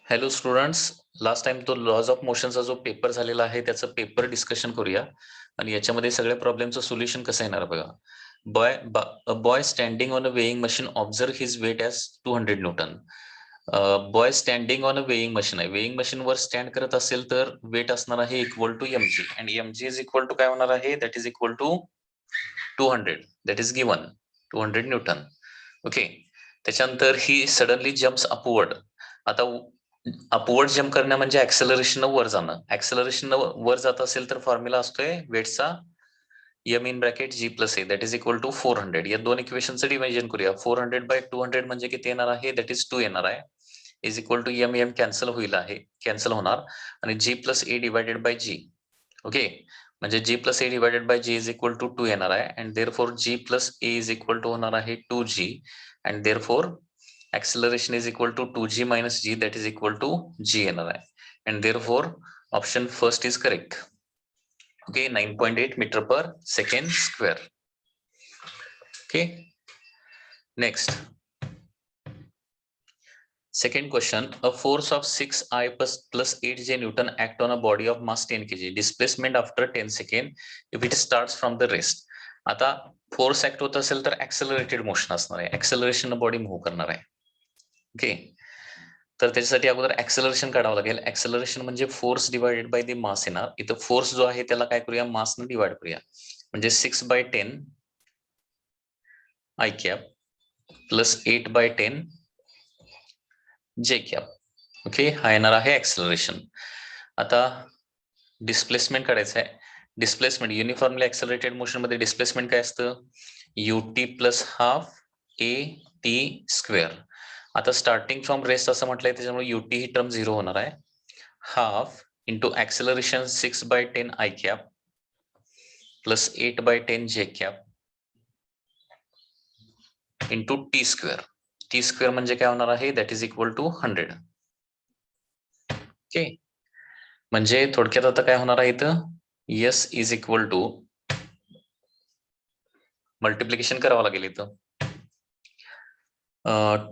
Hello students, last time तो lodge of मोशनचा जो paper झालेला आहे त्याचं पेपर डिस्कशन करूया आणि याच्यामध्ये सगळ्या प्रॉब्लेमचं सोल्युशन कसं येणार बघा. Boy standing on a weighing machine observe his weight as 200 newton. Boy standing on a weighing machine आहे. वेइंग मशीनवर स्टँड करत असेल तर वेट असणार आहे equal to mg and mg is equal to काय होणार आहे, that is equal to 200, that is given 200 newton. Okay, त्याच्यानंतर ही सडनली जम्प्स अपवर्ड. आता अपवर्ड जम्प करणं म्हणजे ऍक्सेलरेशन वर जाणं. ऍक्सेलरेशन वर जात असेल तर फॉर्म्युला असतोय वेटचा m in bracket g plus a that is equal to 400. या दोन इक्वेशनचं डिव्हिजन करूया. 400/200 म्हणजे किती येणार आहे, दॅट इज 2 येणार आहे. Is equal to m cancel होईल आहे, कॅन्सल होणार आणि g plus a divided by g. Okay, म्हणजे g plus a divided by g is equal to 2 येणार आहे and therefore g plus a is equal to होणार आहे 2g and therefore acceleration is equal to 2g minus g that is equal to g येणार आहे and therefore option first is correct. Okay, 9.8 meter per second square. Okay, next second question, a force of 6i plus 8j newton act on a body of mass 10 kg, displacement after 10 second if it starts from the rest. आता force act होत असेल तर ऍक्सेलरेटेड motion असणार आहे, acceleration body move करणार आहे. Okay, तर त्याच्यासाठी अगोदर ऍक्सेलरेशन काढावं लागेल. ऍक्सेलरेशन म्हणजे force divided by the mass येणार. इथं फोर्स जो आहे त्याला काय करूया, मासने डिवाइड करूया. म्हणजे 6/10 I cap plus 8/10 J cap. Okay, हा येणार आहे ऍक्सेलरेशन. आता डिस्प्लेसमेंट काढायचं आहे. डिस्प्लेसमेंट युनिफॉर्मली ऍक्सेलरेटेड मोशन मध्ये डिस्प्लेसमेंट काय असतं, ut plus half a t square. आता स्टार्टिंग फ्रॉम रेस्ट असं म्हटलंय त्याच्यामुळे ut ही टर्म 0 होणार आहे. Half into acceleration 6/10 I cap plus 8/10 J cap into t square. T square म्हणजे काय होणार आहे, that is equal to 100. Okay, म्हणजे थोडक्यात आता काय होणार आहे इथं, s is equal to multiplication करावं लागेल इथं.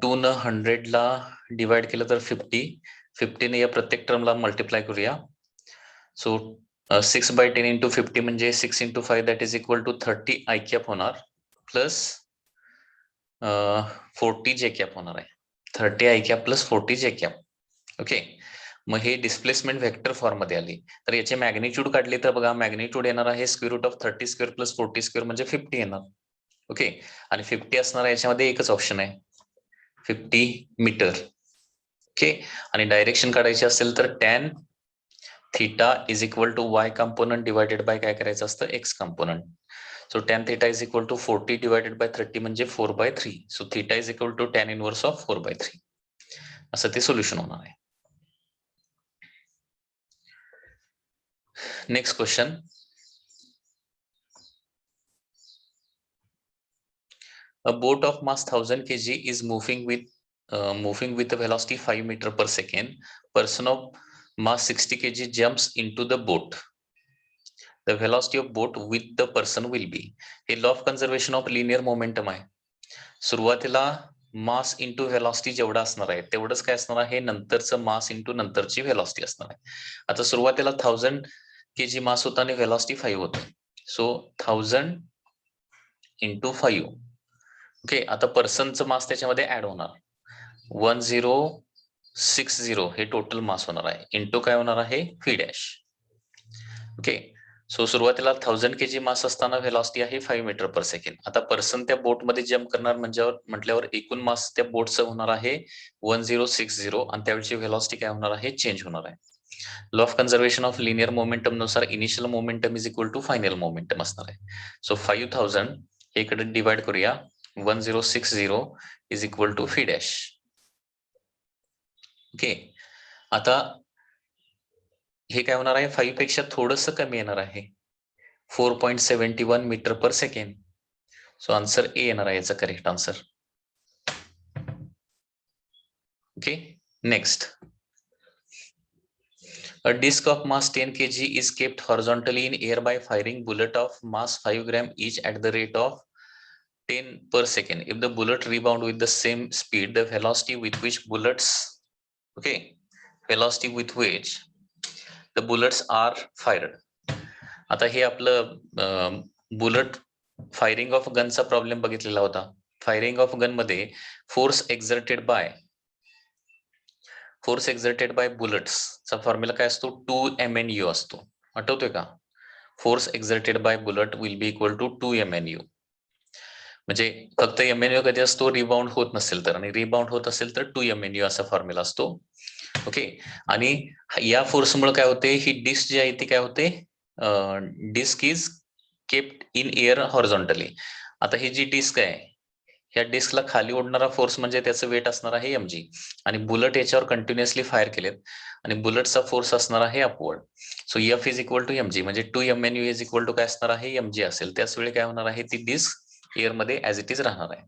2 न 100 ला डिवाइड केलं तर 50 ने या प्रत्येक टर्मला मल्टिप्लाय करूया. सो 6/10 इंटू 50 म्हणजे 6 into 5 that is equal to 30 I cap होणार प्लस 40 जे कॅप होणार आहे. 30 I cap plus 40 J cap. Okay, मग हे डिस्प्लेसमेंट व्हेक्टर फॉर्म मध्ये आली तर याचे मॅग्निट्यूड काढले तर बघा मॅग्निट्यूड येणार आहे square root of 30 square plus 40 square म्हणजे 50 येणार. ओके, आणि 50 असणार आहे याच्यामध्ये एकच ऑप्शन आहे 50 मीटर. ओके, आणि डायरेक्शन काढायची असेल तर tan theta is equal to Y component divided by काय करायचं असतं, X component. So tan theta is equal to 40 divided by 30 म्हणजे 4/3. So theta is equal to tan inverse of 4/3. असं ते सोल्युशन होणार आहे. Next question, a boat of mass 1000 kg is moving with a velocity 5 meter per second. Person of mass 60 kg jumps into the boat. The velocity of boat with the person will be. हे law of conservation of linear momentum आहे. सुरुवातीला mass into velocity जेवढा असणार आहे तेवढंच काय असणार आहे, नंतरचं मास इंटू नंतरची व्हेलॉसिटी असणार आहे. आता सुरुवातीला 1000 kg मास होता आणि व्हेलॉसिटी 5 होतं. So 1000 into 5. ओके, आता पर्सनचं मास त्याच्यामध्ये ऍड होणार 1060 हे टोटल मास होणार आहे इंटू काय होणार आहे, व्ही डॅश. ओके, सो सुरुवातीला 1000 kg मास असताना व्हेलॉसिटी आहे 5 मीटर पर सेकंड. आता पर्सन त्या बोट मध्ये जम्प करणार म्हटल्यावर एकूण मास त्या बोटचं होणार आहे 1060 आणि त्यावेळची व्हेलॉसिटी काय होणार आहे, चेंज होणार आहे. Law of conservation of linear momentum नुसार initial momentum is equal to final momentum असणार आहे. सो 5000 हे इकडे डिवाइड करूया, 1060 is equal to V dash. Okay, आता हे काय होणार आहे, 5 पेक्षा थोडस कमी येणार आहे 4.71 metre per second. So answer ए येणार आहे याचा correct answer. Okay, next, a disc of mass 10 kg is kept horizontally in air by firing bullet of mass 5 gram each at the rate of 10 per second. If the bullet rebound with the same speed, the velocity with which bullets, okay, velocity with which the bullets are fired. आता हे आपलं bullet firing of गनचा problem बघितलेला होता. Firing of gun मध्ये force exerted by बुलेट्सचा formula काय असतो? 2 असतो. आठवतोय का? Force exerted by bullet will be equal to 2 MNU. म्हणजे फक्त MNU कधी असतो? रिबाउंड होत नसेल तर, आणि रिबाउंड होत असेल तर 2 MNU असा फॉर्म्युला असतो. ओके. आणि या फोर्समुळे काय होते? ही डिस्क जी आहे ती काय होते? Disc is kept in air horizontally. आता ही जी डिस्क आहे, ह्या डिस्कला खाली ओढणारा फोर्स म्हणजे त्याचं वेट असणार आहे mg, आणि बुलेट याच्यावर कंटिन्युअसली फायर केलेत आणि बुलेटचा फोर्स असणार आहे upward. So F is equal to mg, म्हणजे 2 MNU इज इक्वल टू काय असणार आहे? mg असेल. त्याच वेळी काय होणार आहे? ती डिस्क एअर मध्ये ऍज इट इज राहणार आहे.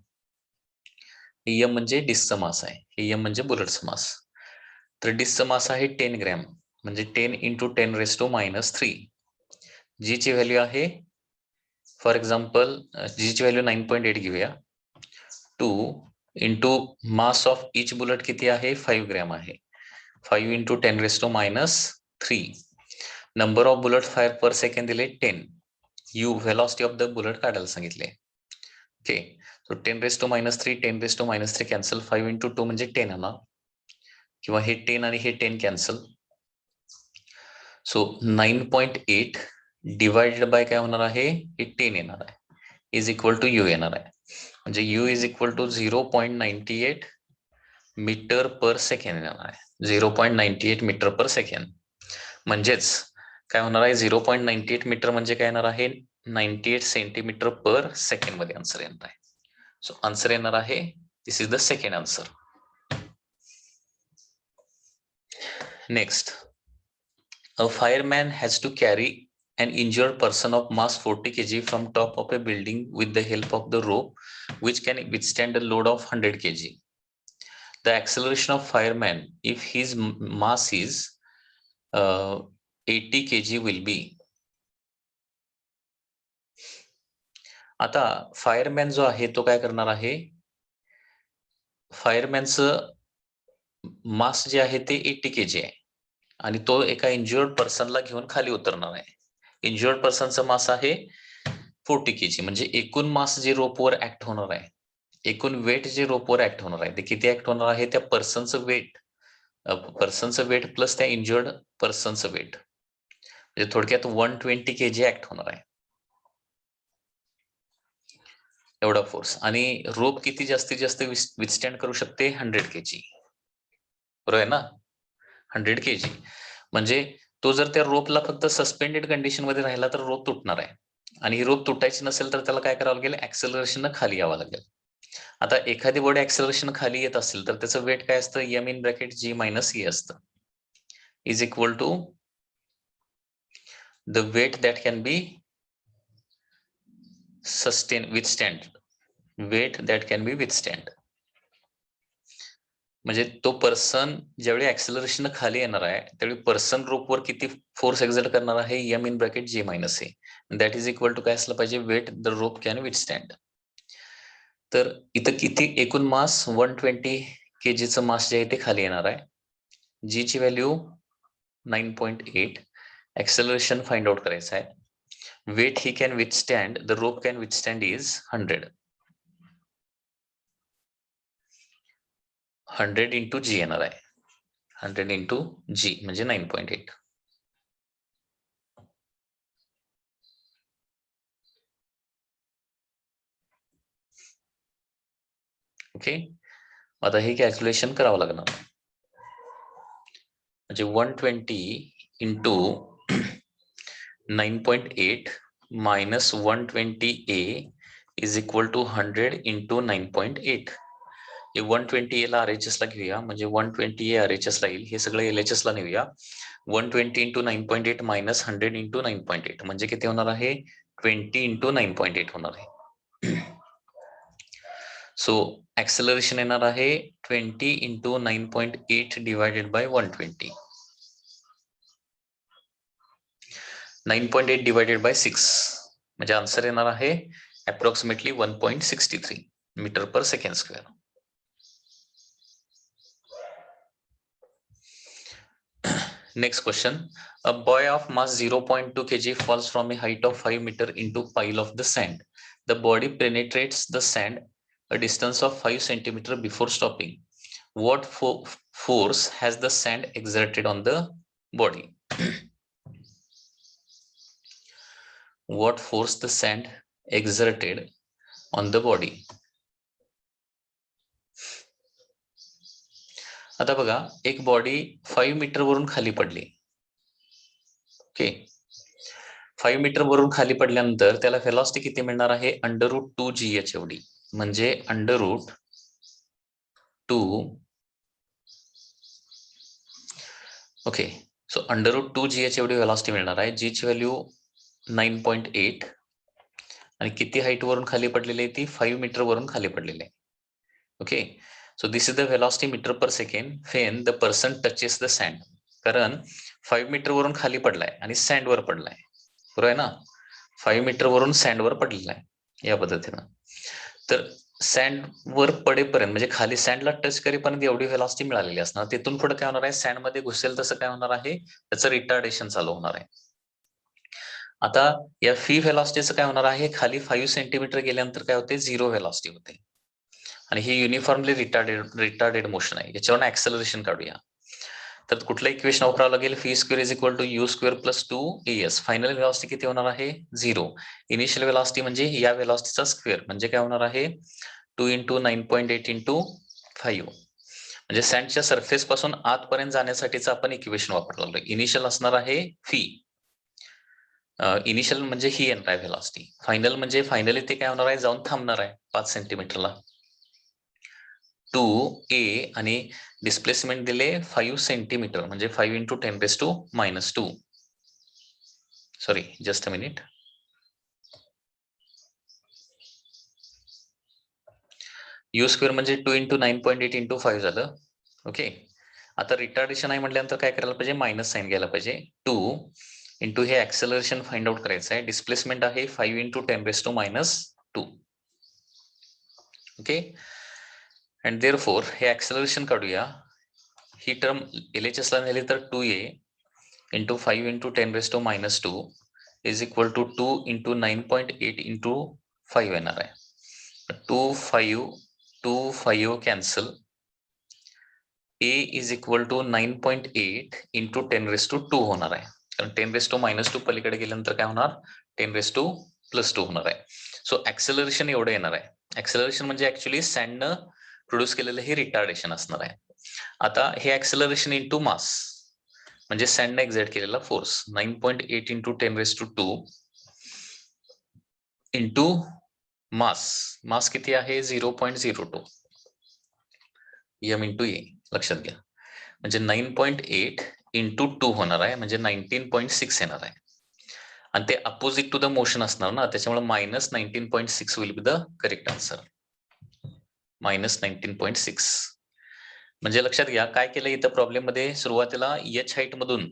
M म्हणजे डिस्कचा मास आहे, M म्हणजे बुलेटचा मास. तर डिस्कचा मास आहे 10 ग्रॅम, म्हणजे 10 इंटू 10⁻³ जी ची व्हॅल्यू आहे, फॉर एक्झाम्पल जी ची व्हॅल्यू 9.8 घेऊया. 2 into mass of each bullet किती आहे? 5 ग्रॅम आहे. 5 into 10⁻³ number of bullet fire per second दिले 10. U velocity of the bullet काढायला सांगितले. ओके. So 10⁻³ 10⁻³ cancel. 5 इंटू 2 म्हणजे 10 होणार, किंवा हे 10 आणि हे 10 कॅन्सल. सो 9.8 डिवाइडेड बाय काय होणार आहे? हे 10 येणार आहे, इज इक्वल टू U येणार आहे. म्हणजे U is equal to 0.98 metre per second येणार आहे. 0.98 मीटर पर सेकंड म्हणजेच काय होणार आहे? 0.98 मीटर म्हणजे काय येणार आहे? 98 सेंटीमीटर पर सेकंड मध्ये आन्सर येणार आहे. सो आन्सर येणार आहे, this is the second answer. Next, a fireman has to carry an injured person of mass 40 kg from top of a building with the help of the rope which can withstand a load of 100 kg. The acceleration of fireman if his mass is 80 kg will be. आता fireman जो आहे तो काय करणार आहे? फायरमॅनचं मास जे आहे ते 80 kg आहे आणि तो एका इंज्युअर्ड पर्सनला घेऊन खाली उतरणार आहे. इंज्युअर्ड पर्सनचा मास आहे 40 kg, म्हणजे एकूण मास जे रोपवर ऍक्ट होणार आहे, एकूण वेट जे रोपवर ऍक्ट होणार आहे ते किती ऍक्ट होणार आहे? त्या पर्सनचं वेट प्लस त्या इंज्युअर्ड पर्सनचं वेट, म्हणजे थोडक्यात 120 kg ऍक्ट होणार आहे, एवढा फोर्स. आणि रोप किती जास्तीत जास्त विथस्टँड करू शकते? 100 kg, बरोबर आहे ना? 100 kg म्हणजे तो जर त्या रोपला फक्त सस्पेंडेड कंडिशन मध्ये राहिला तर रोप तुटणार आहे, आणि ही रोप तुटायची नसेल तर त्याला काय करावं लागेल? ऍक्सेलरेशन खाली यावं लागेल. आता एखादी बॉडी ऍक्सेलरेशन खाली येत असेल तर त्याचं वेट काय असतं? M in bracket G minus E असतं, is equal to the weight that can be weight that can be withstand. म्हणजे तो पर्सन ज्यावेळी ऍक्सेलरेशन खाली येणार आहे त्यावेळी पर्सन रोपवर किती फोर्स एक्झर्ट करणार आहे? M in bracket G minus E, that is equal to काय असलं पाहिजे? Weight the rope can withstand. तर इथं किती एकूण मास? 120 kg चं मास जे आहे ते खाली येणार आहे. G ची व्हॅल्यू 9.8, ऍक्सेलरेशन फाइंड आउट करायचं आहे. Weight he can withstand, the rope can withstand is 100 into G येणार आहे. 100 इंटू G म्हणजे 9.8. ओके. आता हे कॅल्क्युलेशन करावं लागणार, म्हणजे 120 into 9.8 minus 120A is equal to 100 into 9.8. हे 120A ला RHS ला घेऊया, म्हणजे 120A RHS ला येईल. हे सगळं LHS ला नेऊया. 120 इंटू 9.8 मायनस 100 इंटू 9.8 म्हणजे किती होणार आहे? 20 इंटू 9.8 होणार आहे. सो ऍक्सेलरेशन येणार आहे 20 into 9.8 divided by 120. 9.8 divided by 6 म्हणजे आन्सर येणार आहे approximately 1.63 metre per second square. Next question. A boy of mass 0.2 kg falls from a height of 5 meter into pile of the sand. The body penetrates the sand a distance of 5 centimeter before stopping. What force has the sand exerted on the body? What force the sand exerted on the body? आता बघा, एक body 5 metre वरून खाली पडली. Okay, 5 metre वरून खाली पडल्यानंतर त्याला व्हेलॉसिटी किती मिळणार आहे? √2gh एवढी. म्हणजे √2 ओके, सो √2gh एवढी व्हेलॉसिटी मिळणार आहे. जी ची व्हॅल्यू 9.8 आणि किती हाईट वरून खाली पडलेली आहे ती? 5 मीटर वरून खाली पडलेली आहे. Okay, so this is the velocity metre per second when the person touches the sand. कारण 5 मीटर वरून खाली पडलाय आणि सँड वर पडलाय, बरोबर आहे ना? 5 मीटर वरून सँड वर पडलेला आहे या पद्धतीनं. तर सँड वर पडेपर्यंत म्हणजे खाली सँडला टच करेपर्यंत एवढी व्हेलॉसिटी मिळालेली असणार. तिथून पुढे काय होणार आहे? सँड मध्ये घुसेल तसं काय होणार आहे? त्याचं रिटार्डेशन चालू होणार आहे. आता या फी व्हेलॉसिटीचं काय होणार आहे? खाली 5 सेंटीमीटर गेल्यानंतर काय होते? 0 व्हेलॉसिटी होते आणि ही युनिफॉर्मली रिटार्डेड मोशन आहे. याच्यावर ऍक्सेलरेशन काढूया. तर कुठलं इक्वेशन वापरावं लागेल? V square is equal to you square plus 2as. Final velocity किती होणार आहे? 0. इनिशियल व्हेलॉसिटी म्हणजे या व्हेलॉसिटीचा स्क्वेअर म्हणजे काय होणार आहे? 2 × 9.8 × 5. म्हणजे सँडच्या सरफेस पासून आतपर्यंत जाण्यासाठीच आपण इक्वेशन वापरलं. इनिशियल असणार आहे फी. इनिशियल म्हणजे ही येणार आहे व्हेलॉसिटी. फायनल म्हणजे फायनली ते काय होणार आहे? जाऊन थांबणार आहे 5 सेंटीमीटरला. 2a आणि डिस्प्लेसमेंट दिले 5 सेंटीमीटर म्हणजे 5 × 10⁻². Sorry, just a minute. You square म्हणजे 2 × 9.8 × 5 झालं. ओके, आता रिटार्डेशन आहे म्हटल्यानंतर काय करायला पाहिजे? मायनस साइन घ्यायला पाहिजे. 2 × हे ऍक्सेलरेशन फाइंड आउट करायचं आहे. डिस्प्लेसमेंट आहे 5 × 10⁻². ओके, अँड देअरफॉर हे ऍक्सेलरेशन काढूया. ही टर्म LHS ला नेली तर 2a × 5 × 10⁻² इज इक्वल टू 2 × 9.8 × 5 येणार आहे. 2 5 cancel. a is equal to 9.8 × 10⁻² होणार आहे. कारण 10⁻² पलीकडे गेल्यानंतर काय होणार? 10⁻² होणार आहे. सो ऍक्सेलरेशन एवढं येणार आहे. ऍक्सेलरेशन म्हणजे ऍक्च्युली सँडनं प्रोड्यूस केलेलं हे रिटार्डेशन असणार आहे. आता हे ऍक्सेलरेशन इंटू मास म्हणजे सँडने एक्झर्ट केलेला फोर्स 9.8 × 10⁻² इंटू मास किती आहे? 0.02 m × a. लक्षात घ्या, म्हणजे 9.8 × 2 होणार आहे म्हणजे 19.6 येणार आहे. आणि ते अपोजिट टू द मोशन असणार ना, त्याच्यामुळे -19.6 will be the correct answer. -19.6. म्हणजे लक्षात घ्या काय केलं इथं प्रॉब्लेम मध्ये? सुरुवातीला h हाईट मधून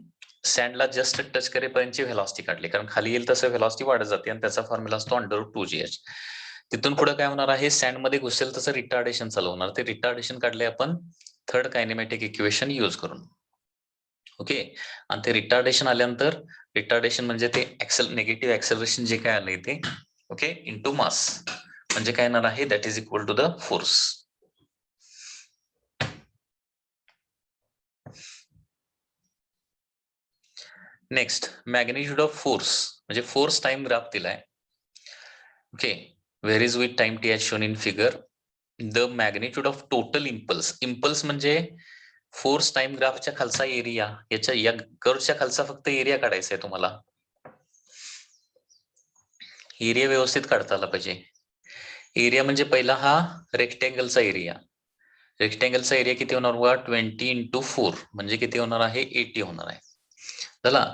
सँडला जस्ट टच करेपर्यंतची व्हेलॉसिटी काढली. कारण खाली येईल तसं व्हेलॉसिटी वाढत जाते आणि त्याचा फॉर्म्युला असतो √2gh. तिथून पुढे काय होणार आहे? सँड मध्ये घुसेल तसं रिटार्डेशन चालू होणार. ते रिटार्डेशन काढले आपण थर्ड कायनेमॅटिक इक्वेशन यूज करून. ओके, आणि ते रिटार्डेशन आल्यानंतर रिटार्डेशन म्हणजे ते निगेटिव्ह ऍक्सेलरेशन जे काय आलंय ते, ओके, इंटू मास म्हणजे काय येणार आहे? That is equal to the force. Next, magnitude of force म्हणजे फोर्स टाइम ग्राफ दिलाय. Okay, varies with time t as shown in figure. The magnitude of total impulse म्हणजे फोर्स टाइम ग्राफच्या खालचा area. या कर्वच्या खालचा फक्त एरिया काढायचा आहे तुम्हाला. एरिया व्यवस्थित काढता आला पाहिजे. एरिया म्हणजे पहिला हा रेक्टेंगलचा एरिया. रेक्टेंगलचा एरिया किती होणार? 20 × 4 म्हणजे किती होणार आहे? 80 होणार आहे. झाला.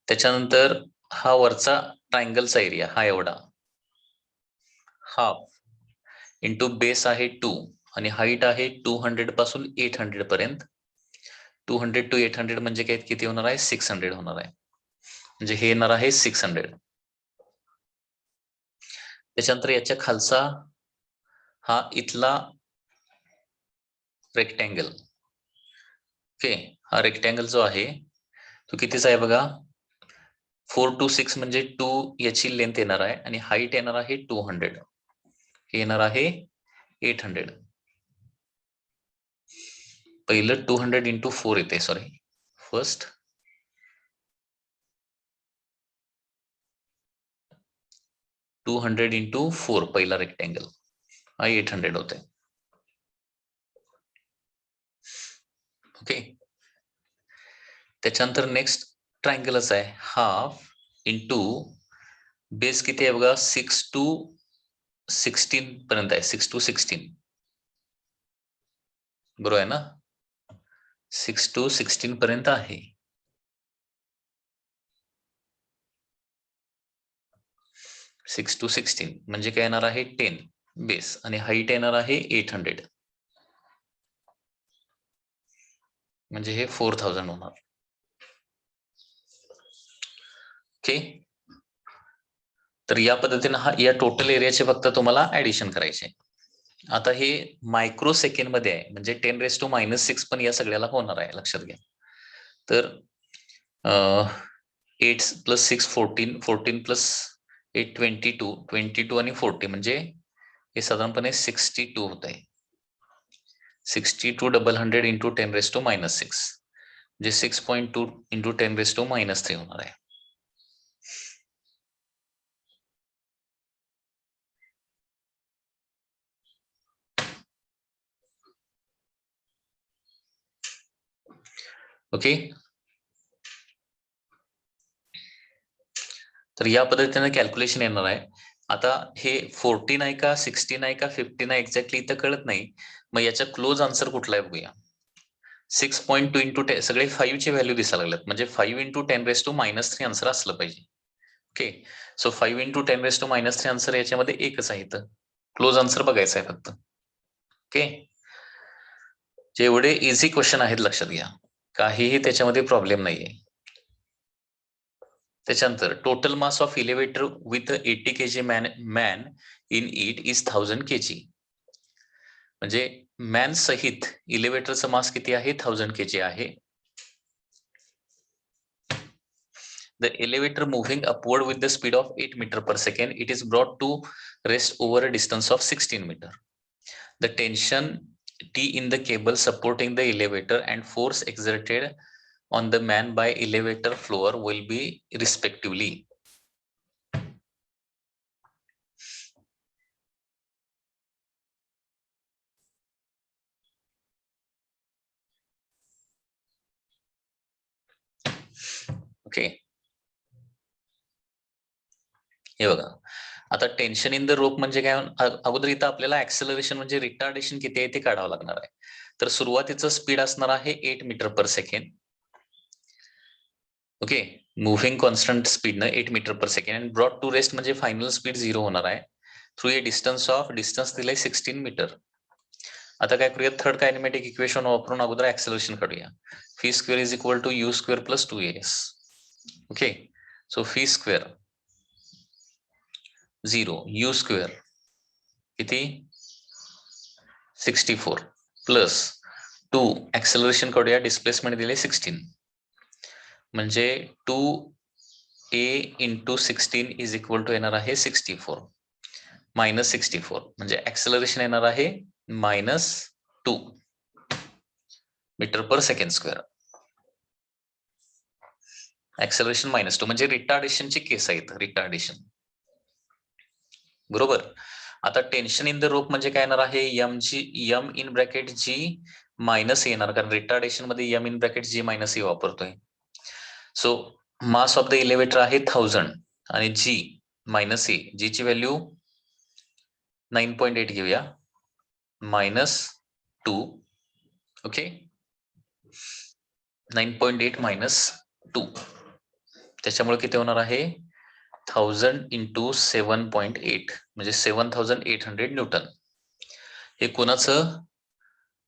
त्याच्यानंतर हा वरचा ट्रायंगलचा एरिया हा एवढा हाफ इंटू बेस आहे 2 आणि हाईट आहे 200 पासून 800 पर्यंत. 200 to 800 म्हणजे काय किती होणार आहे? 600 होणार आहे. म्हणजे हे येणार आहे 600. त्याच्यानंतर याच्या खालचा हा इथला रेक्टेंगल. ओके, हा रेक्टेंगल जो आहे तो कितीचा आहे बघा, 4 to 6 म्हणजे 2 याची लेंथ येणार आहे आणि हाईट येणार आहे 200. हे येणार आहे 800. पहिलं 200 into 4 येते, सॉरी फर्स्ट 200 into 4 पहिला रेक्टेंगल हा 800 होते. ओके, त्याच्यानंतर नेक्स्ट ट्रायंगलच आहे, हाफ इंटू बेस किती आहे बघा, 6 to 16 पर्यंत आहे, 6 to 16 बरोबर आहे ना, 6 to 16 पर्यंत आहे. 6 to 16 म्हणजे काय येणार आहे 10 बेस आणि हाईट येणार आहे 800 म्हणजे हे 4000 होणार. ओके, तर या पद्धतीने हा या टोटल एरियाचे फक्त तुम्हाला ऍडिशन करायचे. आता हे मायक्रो सेकंड मध्ये आहे म्हणजे 10⁻⁻6 पण या सगळ्याला होणार आहे, लक्षात घ्या. तर 8 + 6 14, 14 + 8 22, 22 आणि 40 म्हणजे हे साधारणपणे 62 होत आहे. 62 100 into 10⁻⁻6 म्हणजे 6.2 into 10⁻³ होणार आहे. ओके, तर या पद्धतीने कॅल्क्युलेशन येणार आहे. आता हे 14 आहे का 16 आहे का 15 आहे एक्झॅक्टली इथं कळत नाही, मग याचा क्लोज आन्सर कुठला आहे बघूया. 6.2 into 10 सगळे 5 ची व्हॅल्यू दिसायला लागल्यात म्हणजे 5 into 10⁻³ आन्सर असलं पाहिजे. ओके, सो 5 into 10⁻³ आन्सर याच्यामध्ये एकच आहे, इथं क्लोज आन्सर बघायचा आहे फक्त. ओके, जेवढे इझी क्वेश्चन आहेत लक्षात घ्या, काहीही त्याच्यामध्ये प्रॉब्लेम नाहीये. त्याच्यानंतर total mass of elevator with 80 kg man in it is 1000 kg. म्हणजे मॅन सहित इलेव्हेटरचं मास किती आहे, 1000 kg आहे. The elevator moving upward with the speed of 8 meter per second, it is brought to rest over a distance of 16 meter. The tension T in the cable supporting the elevator and force exerted on the man by elevator floor will be respectively. Okay, हे बघा, आता tension in the रोप म्हणजे काय, अगोदर इथं आपल्याला acceleration म्हणजे retardation किती आहे ते काढावं लागणार आहे. तर सुरुवातीचं स्पीड असणार आहे 8 metre per second. Okay, moving constant स्पीडनं 8 metre per second and brought to rest म्हणजे फायनल स्पीड 0 होणार आहे थ्रू ए डिस्टन्स दिलंय 16 मीटर. आता काय करूया, थर्ड कायनेमॅटिक इक्वेशन वापरून अगोदर ऍक्सेलरेशन काढूया. V square is equal to you square plus 2as. Okay, so fee square 0, u square किती 64 प्लस 2 ऍक्सेलरेशन काढूया, डिस्प्लेसमेंट दिले 16 म्हणजे 2a into 16 is equal to येणार आहे 64 मायनस 64 म्हणजे ऍक्सेलरेशन येणार आहे -2 metre per second square. Acceleration -2 म्हणजे रिटार्डेशनची केस आहे, रिटार्डेशन बरोबर. आता टेन्शन इन द रोप म्हणजे काय येणार आहे, M in bracket G minus येणार, कारण रिटार्डेशन मध्ये M in bracket G minus A वापरतोय. So mass of the elevator आहे 1000 आणि जी मायनस ए, जी ची व्हॅल्यू 9.8 घेऊया -2. ओके, 9.8 -2 त्याच्यामुळे किती होणार आहे 1000 into 7.8 म्हणजे 7800 न्यूटन. हे कोणाचं,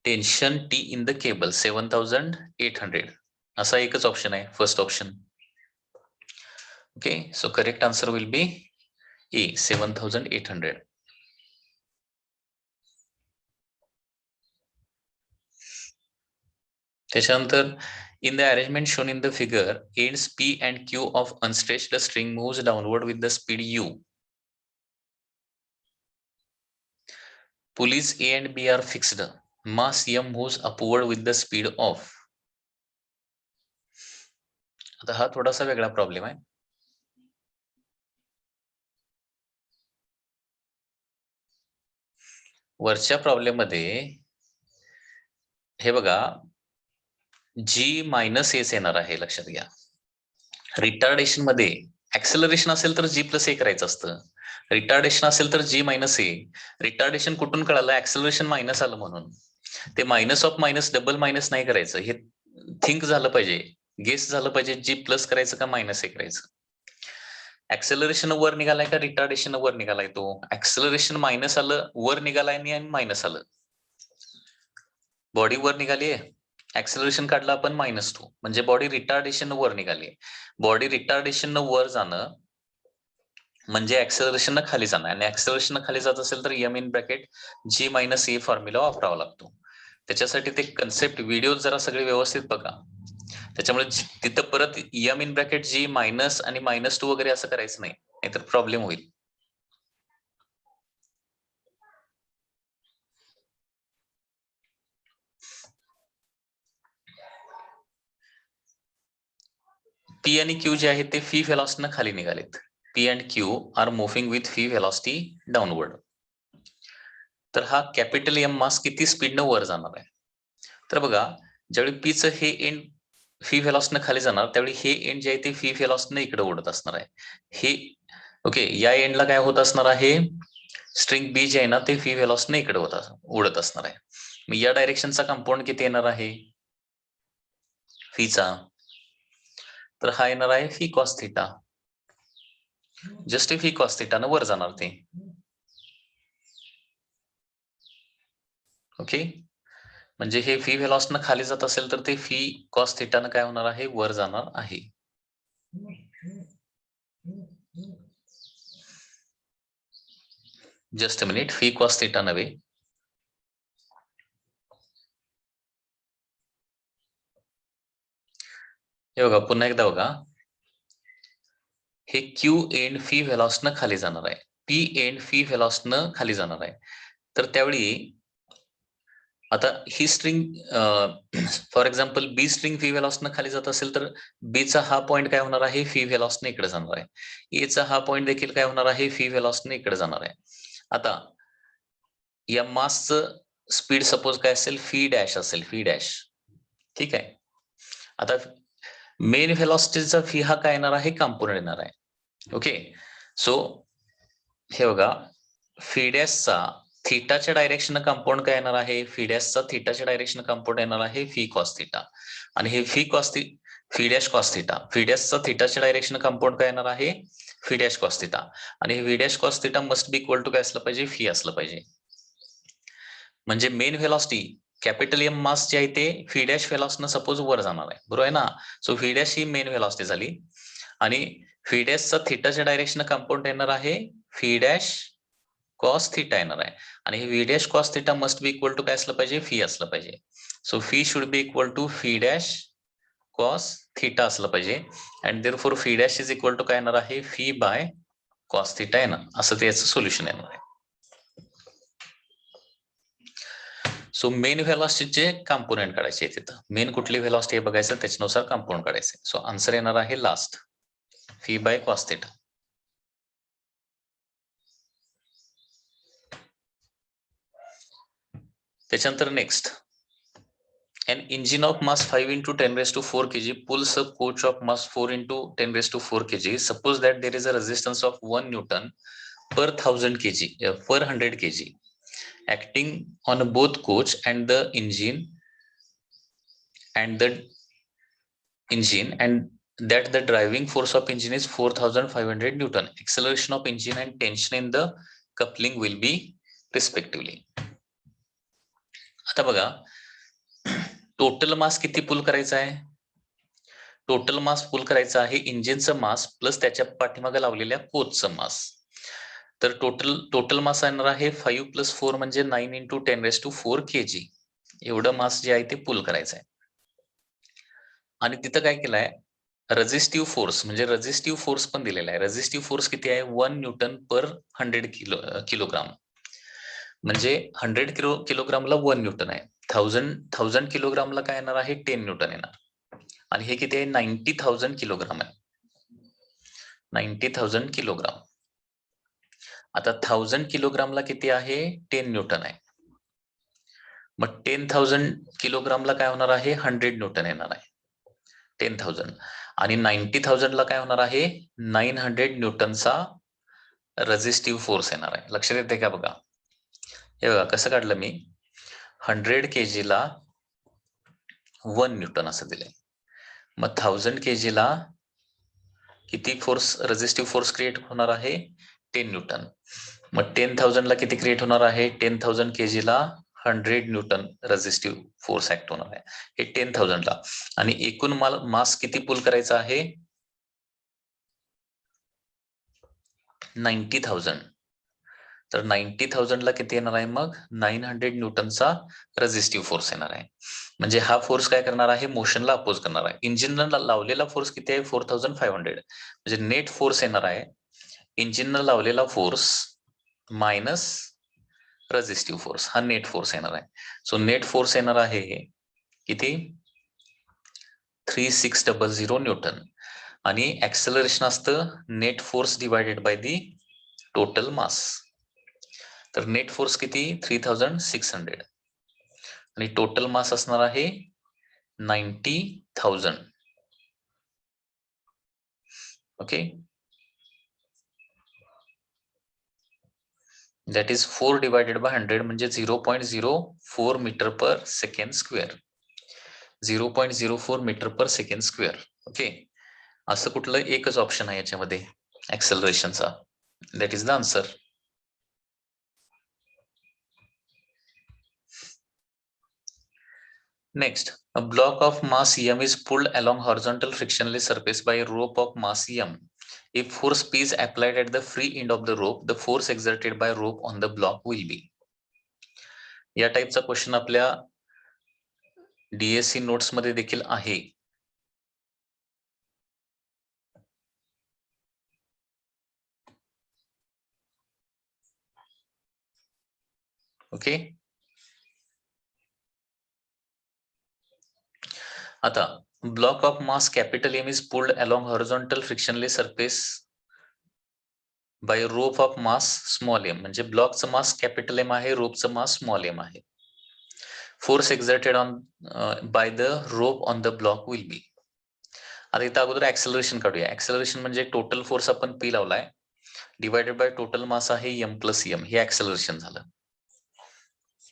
tension T in the cable 7800 असा एकच ऑप्शन आहे, first option. Okay, so correct answer will be A 7800. त्याच्यानंतर in the arrangement shown in the figure, ends P and Q of unstretched string moves downward with the speed u. Pulleys A and B are fixed. Mass M moves upward with the speed of. आता हा थोडासा वेगळा problem आहे. वरच्या problem मध्ये हे बघा G minus S येणार आहे, लक्षात घ्या. रिटार्डेशन मध्ये ऍक्सेलरेशन असेल तर G प्लस ए करायचं असतं. रिटार्डेशन असेल तर G मायनस ए. रिटार्डेशन कुठून कळालं? ऍक्सेलरेशन मायनस आलं म्हणून. ते minus of minus double minus नाही करायचं, हे थिंक झालं पाहिजे, गेस झालं पाहिजे. G प्लस करायचं का मायनस ए करायचं. ऍक्सेलरेशन वर निघालाय का रिटार्डेशन वर निघालाय? तो ऍक्सेलरेशन मायनस आलं, वर निघालाय आणि मायनस आलं. बॉडी वर निघालीये, ऍक्सेलरेशन काढलं आपण -2, म्हणजे बॉडी रिटार्डेशन वर निघाली. बॉडी रिटार्डेशन वर जाणं म्हणजे ऍक्सेलरेशन खाली जाणं, आणि ऍक्सेलरेशन खाली जात असेल तर m in bracket G minus a formula वापरावा लागतो. त्याच्यासाठी ते कन्सेप्ट व्हिडिओ जरा सगळे व्यवस्थित बघा. त्याच्यामुळे तिथं परत m in bracket G minus आणि -2 वगैरे असं करायचं नाही, नाहीतर प्रॉब्लेम होईल. P आणि Q जे आहे ते फी व्हेलॉसिटीनं खाली निघालेत. P and Q are moving with phi velocity downward. तर हा कॅपिटल एम मास किती स्पीडनं वर जाणार आहे? तर बघा, ज्यावेळी पीचं हे एंड फी व्हेलॉसिटीनं खाली जाणार, त्यावेळी हे एंड जे आहे ते फी व्हेलॉसिटीनं इकडे उडत असणार आहे. हे ओके, या एंडला काय होत असणार आहे? स्ट्रिंग बी जे आहे ना ते फी व्हेलॉसिटीनं इकडे उडत असणार आहे. मग या डायरेक्शनचा कंपाऊंड किती येणार आहे फीचा? तर हा येणार आहे V cos theta. Just V cos थिटानं वर जाणार ते. ओके, म्हणजे हे फी व्हेलॉसिटीनं खाली जात असेल तर ते फी कॉस थिटानं काय होणार आहे? वर जाणार आहे. Just a minute, fee cos theta नव्हे, हे बघा पुन्हा एकदा बघा, हे क्यू एंड फी व्हेलॉसिटीनं खाली जाणार आहे, पी एंड फी व्हेलॉसिटीनं खाली जाणार आहे. तर त्यावेळी आता ही string for example B string V व्हेलॉसिटीनं खाली जात असेल तर बीचा हा पॉइंट काय होणार आहे? फी व्हेलॉसिटीनं इकडे जाणार आहे. एचा हा पॉइंट देखील काय होणार आहे? फी व्हेलॉसिटीनं इकडे जाणार आहे. आता या मासचं स्पीड सपोज काय असेल? फी डॅश असेल, फी डॅश. ठीक आहे. आता मेन व्हेलॉसिटीचा फी हा काय येणार आहे? कंपोनेंट येणार आहे. ओके, सो हे बघा, फी डॅशचा थिटाच्या डायरेक्शन कंपाऊंड काय येणार आहे? फी डॅशचा थिटाच्या डायरेक्शन कंपाऊंड येणार आहे फी कॉस थिटा, आणि हे V dash cos theta. V डॅशचा थिटाच्या डायरेक्शन कंपाऊंड काय येणार आहे? फी डॅश कॉस थिटा, आणि हे V dash cos theta must be equal to काय असलं पाहिजे? फी असलं पाहिजे. म्हणजे main velocity capital M mass जे आहे ते फी डॅश व्हेलॉसिटीनं सपोज वर जाणार आहे, बरोबर आहे ना? सो फी डॅश ही मेन व्हेलॉसिटी झाली, आणि फी डॅशचा थिटाच्या डायरेक्शन कंपाऊंड येणार आहे फी डॅश कॉस थिटा येणार आहे, आणि हे V dash cos theta must be equal to काय असलं पाहिजे? फी असलं पाहिजे. So v should be equal to v dash cos theta असलं पाहिजे, and therefore v dash is equal to काय येणार आहे? फी बाय कॉस थिटा येणार, असं त्याचं सोल्युशन येणार आहे. सो मेन व्हेलॉसिटीचे कंपोनेंट काढायचे तिथं. मेन कुठली व्हेलॉसिटी हे बघायचं, त्याच्यानुसार कंपाऊंड काढायचे. सो आन्सर येणार आहे last, fee by cos theta. त्याच्यानंतर next, an engine of mass 5 into 10 raised to 4 kg pulls a coach of mass 4 into 10 raised to 4 kg. Suppose that there is a resistance of 1 Newton per 1000 kg, per 100 kg acting on both coach and the engine, and that the driving force of engine is 4500 Newton. Acceleration of engine and tension in the coupling will be respectively. आता बघा, total mass किती पुल करायचा आहे? Total mass पुल करायचा आहे इंजिनचं mass plus त्याच्या पाठीमागे लावलेल्या कोचचं मास. तर टोटल मास येणार आहे 5 + 4 म्हणजे 9 × 10⁻⁴ kg. एवढं मास जे आहे ते पुल करायचं आहे. आणि तिथं काय केलंय, रेझिस्टिव्ह फोर्स म्हणजे रेझिस्टिव्ह फोर्स पण दिलेला आहे. रेझिस्टिव्ह फोर्स किती आहे, 1 न्यूटन पर 100 किलोग्राम. म्हणजे 100 किलोग्रामला 1 न्यूटन आहे. 1000 किलोग्रामला काय येणार आहे, 10 न्यूटन येणार. आणि हे किती आहे, 90,000 किलोग्राम आहे. 90,000 किलोग्राम. आता 1000 किलोग्रामला किती आहे, 10 न्यूटन आहे. मग 10,000 किलोग्रामला काय होणार आहे, 100 न्यूटन येणार आहे. 10,000 आणि 90,000 ला काय होणार आहे, 900 न्यूटनचा रेझिस्टिव्ह फोर्स येणार आहे. लक्षात येते का बघा, हे बघा कसं काढलं मी, 100 kg ला 1 न्यूटन असं दिलंय. मग 1000 kg ला किती फोर्स, रेझिस्टिव्ह फोर्स क्रिएट होणार आहे, 10 न्यूटन. मग 10,000 ला किती क्रिएट होणार आहे, 10,000 kg ला 100 न्यूटन रेझिस्टिव्ह फोर्स ऍक्ट होणार आहे, हे 10,000 ला. आणि एकूण मास किती पुल करायचा आहे, 90,000. तर 90,000 ला किती येणार आहे, मग 900 न्यूटनचा रेझिस्टिव्ह फोर्स येणार आहे. म्हणजे हा फोर्स काय करणार आहे, मोशनला अपोज करणार आहे. इंजिनला लावलेला फोर्स किती आहे, 4,500. म्हणजे नेट फोर्स येणार आहे, इंजिनला लावलेला फोर्स मायनस रेझिस्टिव्ह फोर्स, हा नेट फोर्स येणार आहे. सो नेट फोर्स येणार आहे किती, 3600 न्यूटन. आणि ऍक्सेलरेशन असतं net force divided by the total mass. तर नेट फोर्स किती, 3600 आणि टोटल मास असणार आहे 90,000. Okay, that is 4 divided by 100 म्हणजे 0.04 metre per second square. 0.04 metre per second square. Okay, असं कुठलं एकच ऑप्शन आहे याच्यामध्ये ऍक्सेलरेशनचा, that is the answer. Next, a block of mass m is pulled along horizontal frictionless surface by a rope of mass m. If force P is applied at the free end of the rope, the force exerted by rope on the block will be. या टाइपचा question आपल्या DSC notes मध्ये देखील आहे. Okay, आता block of mass capital M is pulled along horizontal frictionless surface by a rope of mass small m. म्हणजे ब्लॉकचं मास capital M आहे, रोपचं mass small M आहे. Force exerted on by the rope on the block will be. आता इथं अगोदर acceleration काढूया. Acceleration म्हणजे total force आपण P लावलाय डिवायडेड बाय टोटल मास आहे एम प्लस एम, हे ऍक्सेलरेशन झालं.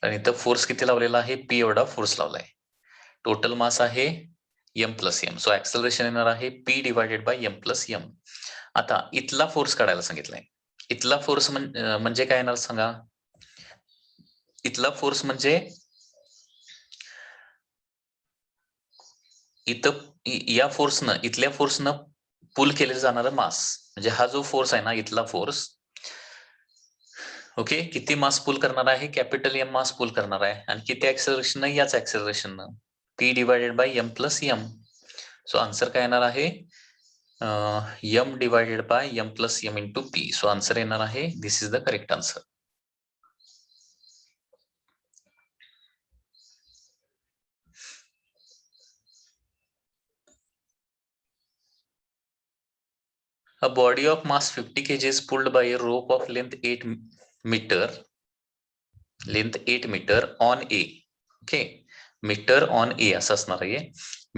आणि इथं फोर्स किती लावलेला आहे, पी एवढा फोर्स लावलाय. टोटल मास आहे m plus M, so acceleration येणार आहे p divided by M plus m. आता इथला फोर्स काढायला सांगितलाय. इथला फोर्स म्हणजे काय येणार सांगा, इथला फोर्स म्हणजे इथं या फोर्सनं, इथल्या फोर्सनं पुल केले जाणारं मास, म्हणजे हा जो फोर्स आहे ना, इथला फोर्स, ओके, किती मास पुल करणार आहे, कॅपिटल एम मास पुल करणार आहे. आणि किती ऍक्सेलरेशन, याच acceleration P divided by M plus M. So answer काय येणार आहे, M divided by M plus M into P. So answer येणार आहे, this is the correct answer. A body of mass 50 kg is pulled by a rope of length 8 meter on A. Okay, meter on A असं असणार आहे.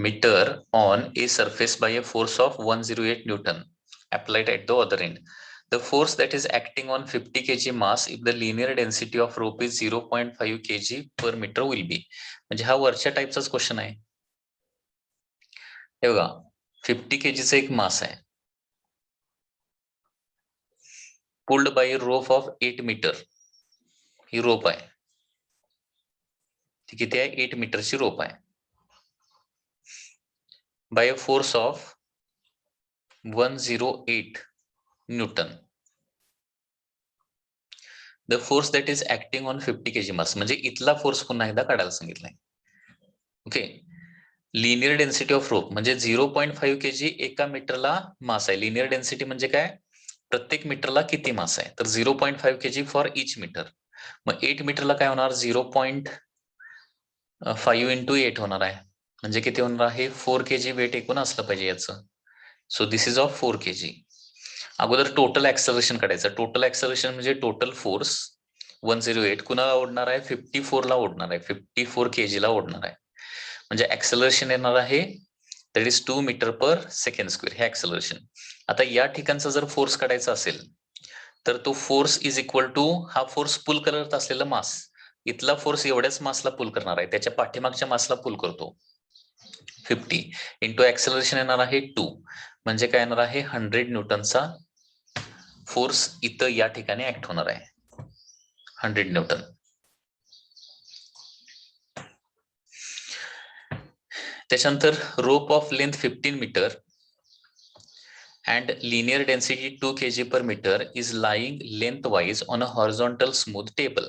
Meter on A surface by a force of 108 Newton applied at the other end. The force that is acting on 50 kg mass if the linear density of rope is 0.5 kg per meter will be. म्हणजे हा वरच्या टाईपचाच question आहे. हे बघा, 50 kg एक mass आहे, pulled by rope of 8 metre. ही rope आहे, ती किती आहे, 8 मीटरची रोप आहे, by a force of 108 newton. The force that is acting on 50 kg mass, म्हणजे इथला फोर्स पुन्हा एकदा काढायला सांगितलाय. Okay, linear density of rope म्हणजे 0.5 kg एका मीटरला मास आहे. लिनियर डेन्सिटी म्हणजे काय, प्रत्येक मीटरला किती मास आहे, तर 0.5 kg फॉर इच मीटर. मग 8 मीटरला काय होणार, 0.5 इंटू 8 होणार आहे, म्हणजे किती होणार आहे, 4 kg वेट एकूण असलं पाहिजे याचं. So this is of 4 kg. अगोदर टोटल ऍक्सलरेशन काढायचं. टोटल ऍक्सलरेशन म्हणजे टोटल फोर्स 108 कुणाला ओढणार आहे, 54 ला ओढणार आहे, 54 kg ला ओढणार आहे. म्हणजे ऍक्सलरेशन येणार आहे that is 2 metre per second square, हे ऍक्सलरेशन. आता या ठिकाणचा जर फोर्स काढायचा असेल तर तो फोर्स इज इक्वल टू हा फोर्स पुल करत असलेला मास, इथला फोर्स एवढ्याच मासला पुल करणार आहे, त्याच्या पाठीमागच्या मासला पुल करतो 50 इंटू ऍक्सलरेशन येणार आहे 2, म्हणजे काय येणार आहे 100 न्यूटनचा फोर्स इथं या ठिकाणी ऍक्ट होणार आहे, 100 न्यूटन. त्याच्यानंतर rope of length 15 metre and linear density 2 kg per meter is lying lengthwise on a horizontal smooth table.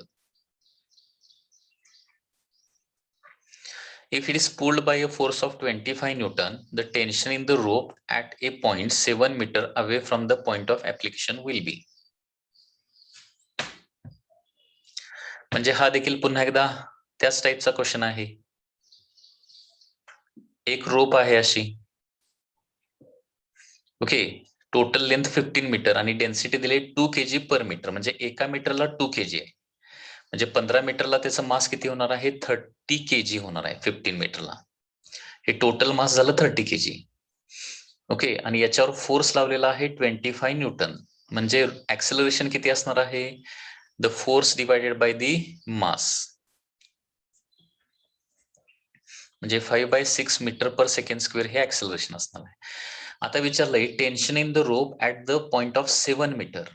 If it is pulled by a force of 25 Newton, the tension in the rope at a point 7 meter away from the point of application will be. म्हणजे हा देखील पुन्हा एकदा त्याच टाइपचा question आहे. एक रोप आहे अशी, ओके, टोटल लेंथ 15 मीटर आणि डेन्सिटी दिली 2 kg पर मीटर, म्हणजे एका मीटरला 2 kg आहे, म्हणजे 15 मीटरला त्याचं मास किती होणार आहे, 30 kg होणार आहे 15 मीटरला. हे टोटल मास झालं 30 kg. ओके, आणि याच्यावर फोर्स लावलेला आहे 25 न्यूटन, म्हणजे ऍक्सेलरेशन किती असणार आहे, the force divided by the mass, म्हणजे 5/6 मीटर पर सेकंड स्क्वेअर हे ऍक्सेलरेशन असणार आहे. आता विचारलंय tension in the rope at the point of 7 metre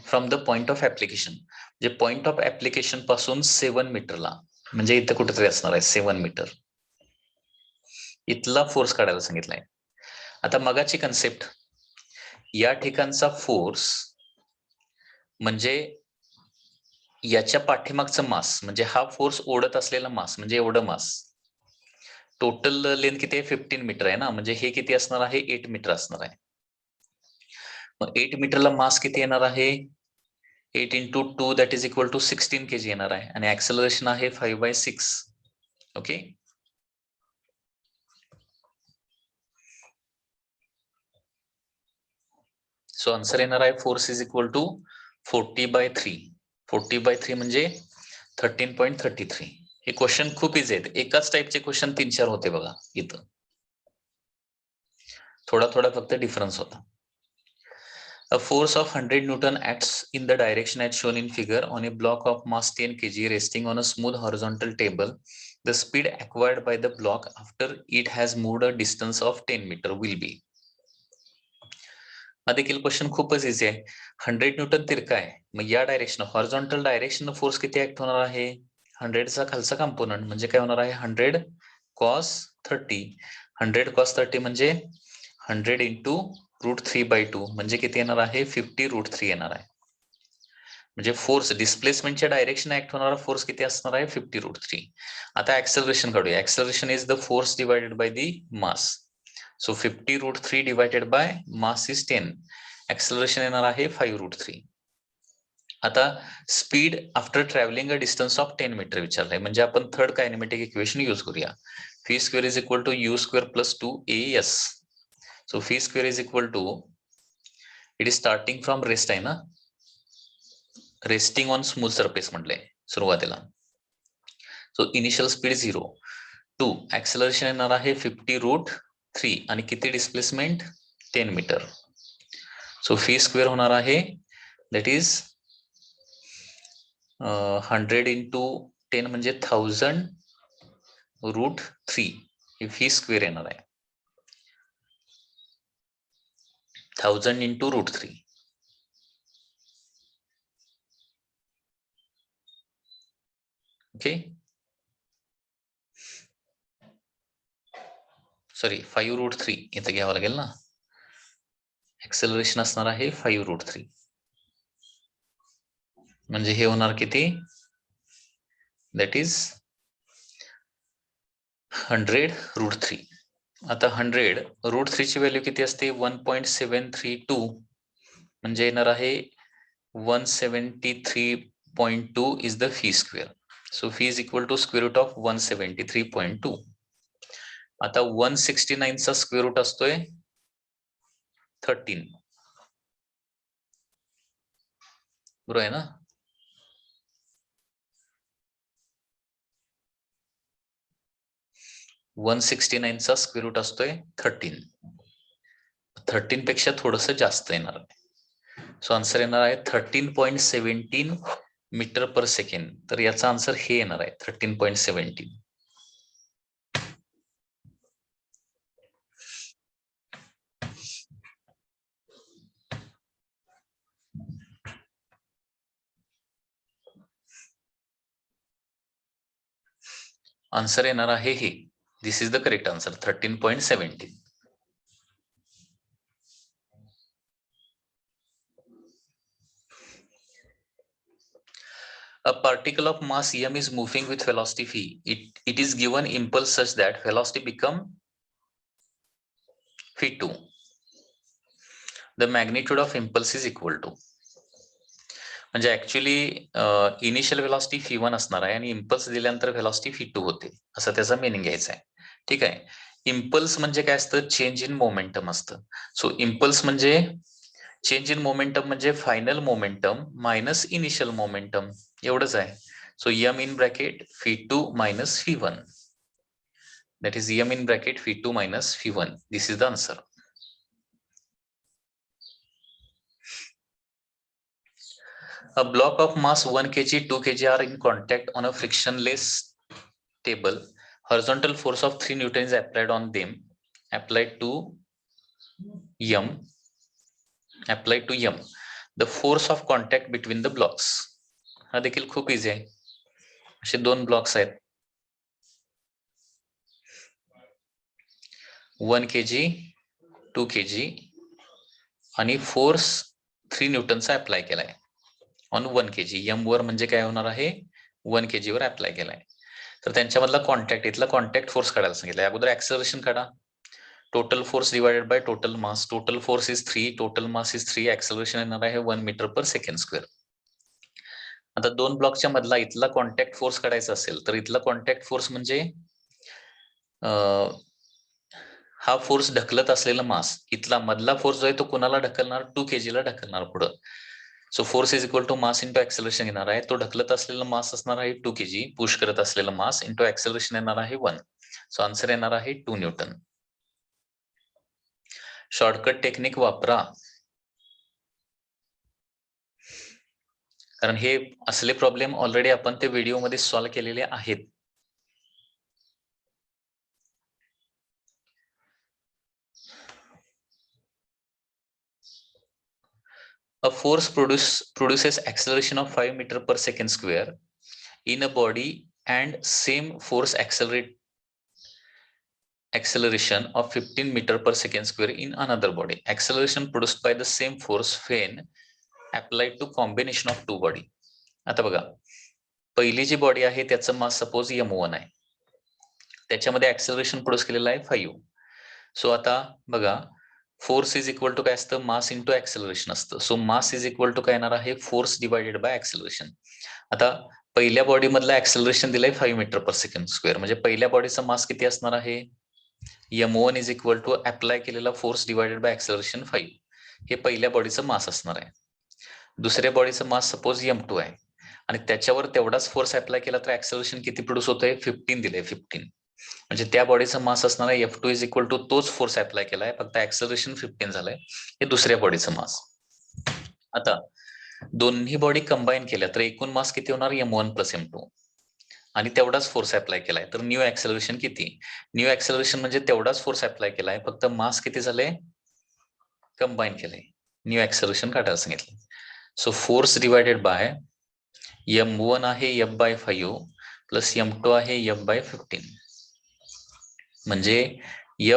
from the point of application, म्हणजे पॉइंट ऑफ ऍप्लिकेशन पासून 7 मीटरला, म्हणजे इथं कुठेतरी असणार आहे 7 मीटर, इथला फोर्स काढायला सांगितलाय. आता मगाची कन्सेप्ट, या ठिकाणचा फोर्स म्हणजे याच्या पाठीमागचं मास, म्हणजे हा फोर्स ओढत असलेला मास, म्हणजे एवढं मास, टोटल लेंथ किती आहे 15 मीटर आहे ना, म्हणजे हे किती असणार आहे 8 मीटर असणार आहे. मग 8 मीटरला मास किती येणार आहे, 8 into 2 that is equal to 16 kg येणार आहे, आणि ऍक्सेलरेशन आहे 5/6. ओके, सो आन्सर येणार आहे फोर्स इज इक्वल टू 40/3. 40/3 म्हणजे 13.33. हे क्वेश्चन खूप इझी आहेत, एकाच टाइपचे क्वेश्चन 3-4 होते बघा इथं, थोडा थोडा फक्त डिफरन्स होता. A force of 100 Newton acts in the direction as shown in figure on a block of mass 10 kg resting on a smooth horizontal table. The speed acquired by the block after it has moved a distance of 10 meter will be. हा देखील question खूपच easy आहे. 100 Newton तिरका आहे, मग या direction horizontal direction force किती act होणार आहे, 100 चा खालचा कंपोनंट, म्हणजे काय होणार आहे 100 cos 30. 100 cos 30 म्हणजे 100 इंटू √3/2, म्हणजे किती येणार आहे 50 √3 येणार आहे. म्हणजे फोर्स डिस्प्लेसमेंटच्या डायरेक्शन ऍक्ट होणारा फोर्स किती असणार आहे 50 √3. आता ऍक्सेलरेशन काढूया. Acceleration is the force divided by the mass. So 50 √3 divided by mass is 10. Acceleration येणार आहे 5 √3. आता speed after travelling a distance of 10 metre विचारलंय, म्हणजे आपण थर्ड कायनेमॅटिक इक्वेशन यूज करूया. V square is equal to you square plus 2as. So fee square is equal to, it is starting from rest आहे ना, resting on smooth surface म्हटलंय सुरुवातीला. So initial speed 0 to acceleration येणार आहे 50 √3 आणि किती displacement 10 metre. So fee square होणार आहे दॅट इज 100 इंटू 10 म्हणजे 1000 √3 ही फी स्क्वेअर येणार आहे, 1000 इंटू √3. ओके, सॉरी 5 √3 इथं घ्यावं लागेल ना, ऍक्सेलरेशन असणार आहे 5 √3, म्हणजे हे होणार किती, दॅट इज 100√3. आता 100√3 ची व्हॅल्यू किती असते 1.732 म्हणजे येणार आहे 173.2 is the v square. So v is equal to square root of 173.2. आता 169 चा स्क्वेअर रूट असतोय 13. बरोबर आहे ना. वन 169 चा स्क्वेअर रूट असतोय 13. 13 पेक्षा थोडस जास्त येणार आहे. सो आन्सर येणार आहे 13.17 मीटर पर सेकंड. तर याचा आन्सर हे येणार आहे 13.17. आन्सर येणार आहे हे. This is the correct answer 13.17. A particle of mass m is moving with velocity v. It is given impulse such that velocity become v2. The magnitude of impulse is equal to. म्हणजे actually initial velocity v1 असणार आहे आणि impulse दिल्यानंतर velocity v2 होते, असं त्याचा meaning घ्यायचा आहे. ठीक आहे. इम्पल्स म्हणजे काय असतं चेंज इन मोमेंटम असतं. सो इम्पल्स म्हणजे चेंज इन मोमेंटम म्हणजे final momentum minus initial momentum एवढंच आहे. So m in bracket v2 minus v1. That is m in bracket v2 minus v1. This is the answer. A block of mass 1 kg, 2 kg are in contact on a frictionless table. Horizontal force of 3 Newton is applied on them. Applied to m. The force of contact between the blocks. हा देखील खूप easy आहे. असे दोन blocks आहेत 1 kg 2 kg आणि force 3 न्यूटनचा apply केलाय on 1 kg. m वर म्हणजे काय होणार आहे 1 kg वर अप्लाय केलाय. तर त्यांच्यामधला कॉन्टॅक्ट इथला कॉन्टॅक्ट फोर्स काढायला सांगितलं. अगोदर ऍक्सेलरेशन काढा. Total force divided by total mass. Total force is 3, total mass is 3, acceleration येणार आहे 1 मीटर पर सेकंड स्क्वेअर. आता दोन ब्लॉकच्या मधला इथला कॉन्टॅक्ट फोर्स काढायचा असेल तर इथला कॉन्टॅक्ट फोर्स म्हणजे हा फोर्स ढकलत असलेला मास. इथला मधला फोर्स जो आहे तो कुणाला ढकलणार 2 kg ला ढकलणार पुढं. So force is equal to mass into acceleration येणार आहे. तो ढकलत असलेला मास असणार आहे 2 kg, पुश करत असलेला मास इंटू ऍक्सेलरेशन येणार आहे 1. सो आन्सर येणार आहे 2 न्यूटन. शॉर्टकट टेक्निक वापरा, कारण हे असले प्रॉब्लेम ऑलरेडी आपण ते व्हिडिओ मध्ये सॉल्व्ह केलेले आहेत. A force produces acceleration of 5 meter per second square in a body and same force acceleration of 15 meter per second square in another body. Acceleration produced by the same force when applied to combination of two body. आता बघा पहिली जी body आहे त्याचं मास suppose m1 आहे, त्याच्यामध्ये acceleration produce केलेलं आहे 5. So आता बघा फोर्स इज इक्वल टू काय असतं मास इंटू ऍक्सेलरेशन असतं. So mass is equal to काय येणार आहे फोर्स डिवायडेड बाय ऍक्सेलरेशन. आता पहिल्या बॉडी मधला ऍक्सेलरेशन दिलंय 5 मीटर पर सेकंड स्क्वेअर म्हणजे पहिल्या बॉडीचा मास किती असणार आहे m1 is equal to apply केलेला फोर्स डिवायडेड बाय ऍक्सेलरेशन 5. हे पहिल्या बॉडीचं मास असणार आहे. दुसऱ्या बॉडीचं मास सपोज m2 आहे आणि त्याच्यावर तेवढाच फोर्स अप्लाय केला तर ऍक्सेलरेशन किती प्रोड्यूस होतंय 15 दिलंय 15. म्हणजे त्या बॉडीचा मास असणार आहे F2 इज इक्वल टू तोच फोर्स अप्लाय केलाय फक्त ऍक्सेलरेशन 15 झालंय. हे दुसऱ्या बॉडीचं मास. आता दोन्ही बॉडी कंबाईन केल्या तर एकूण मास किती होणार m1 प्लस m2 आणि तेवढाच फोर्स अप्लाय केलाय तर न्यू ऍक्सेलरेशन किती. न्यू ऍक्सेलरेशन म्हणजे तेवढाच फोर्स अप्लाय केलाय फक्त मास किती झालंय कंबाईन केलंय. न्यू ऍक्सेलरेशन काढायला सांगितलं. So force divided bye m1 आहे f बाय 5 प्लस m2 आहे f बाय 15 म्हणजे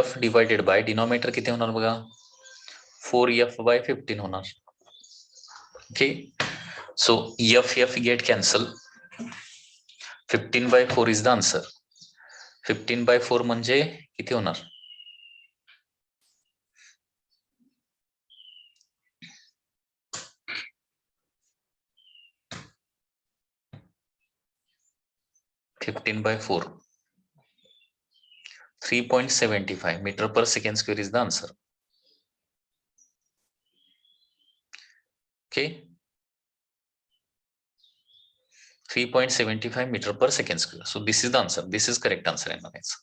f डिवायडेड बाय डिनॉमिनेटर किती होणार बघा 4f बाय 15 होणार. Okay so f get cancel 15 by 4 is the answer. 15/4 म्हणजे किती होणार? Fifteen by 4 3.75 meter per second square is the answer. Okay, 3.75 meter per second square. So this is the answer. This is correct answer in the next.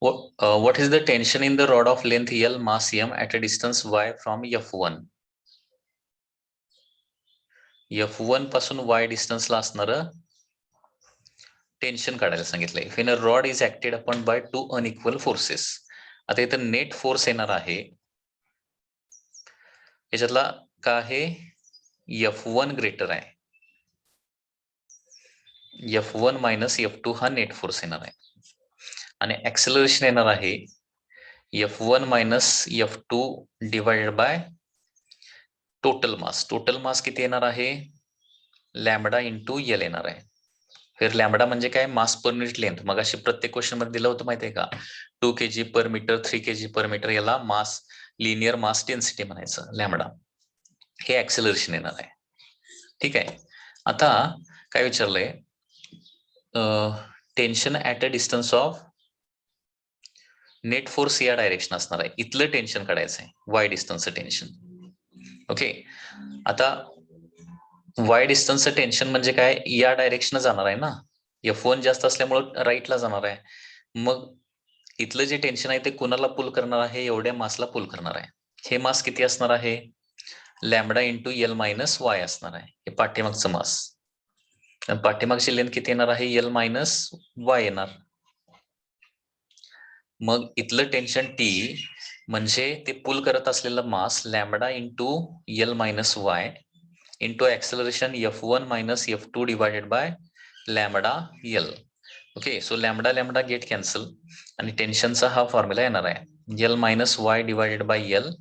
What is the tension in the rod of length L, mass M at a distance y from F1? F1 पासून y distance ला असणार tension काढायला सांगितलंय. When a rod is acted upon by two unequal forces. आता इथं net force येणार आहे. याच्यातला का आहे? F1 ग्रेटर आहे. F1 मायनस F2 हा नेट फोर्स येणार आहे. आणि ऍक्सेलरेशन येणार आहे F1 minus F2 divided by total mass. Total मास किती येणार आहे? लॅम्बडा इंटू एल येणार आहे. फिर लॅम्बडा म्हणजे काय? मास पर युनिट लेंथ. मग अशी प्रत्येक क्वेश्चन मध्ये दिलं होतं माहितीये का? 2 kg per metre, 3 kg per metre, याला मास लिनियर मास डेन्सिटी म्हणायचं लॅम्बडा. हे ऍक्सेलरेशन येणार आहे. ठीक आहे. आता काय विचारलंय? Tension at a distance of net force या डायरेक्शन असणार आहे. इथलं टेन्शन काढायचं आहे, वाय डिस्टन्सचं टेन्शन. ओके, आता वाय डिस्टन्सचं टेन्शन म्हणजे काय? या डायरेक्शन जाणार आहे ना. F1 जास्त असल्यामुळे राईटला जाणार आहे. मग इथलं जे टेन्शन आहे ते कुणाला पुल करणार आहे? एवढ्या मासला पुल करणार आहे. हे मास किती असणार आहे? Lambda into L minus Y असणार आहे. हे पाठीमागचं मास. पाठीमागची लेंथ किती येणार आहे? एल मायनस वाय येणार. मग इथलं टेन्शन टी म्हणजे ते पुल करत असलेलं mass lambda into L minus Y into acceleration F1 minus F2 divided by lambda L. Okay, so lambda lambda get cancel आणि टेन्शनचा हा फॉर्म्युला येणार आहे. L minus Y divided by L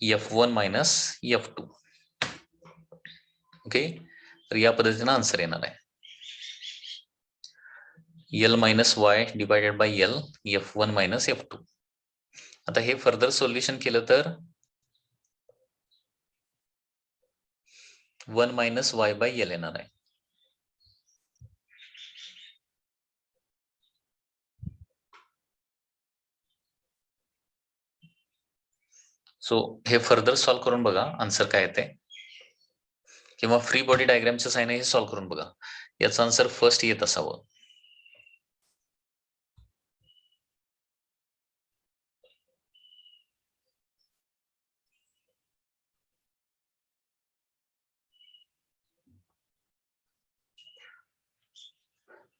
F1 minus F2. Okay, तर या पद्धतीनं answer येणार आहे. L minus Y divided by L F1 minus F2. आता हे फर्दर सोल्युशन केलं तर 1 मायनस वाय बाय एल येणार आहे. सो हे फर्दर सॉल्व्ह करून बघा आन्सर काय येते, किंवा फ्री बॉडी डायग्रामचं साइन आहे हे सॉल्व्ह करून बघा. याचं आन्सर फर्स्ट येत असावं.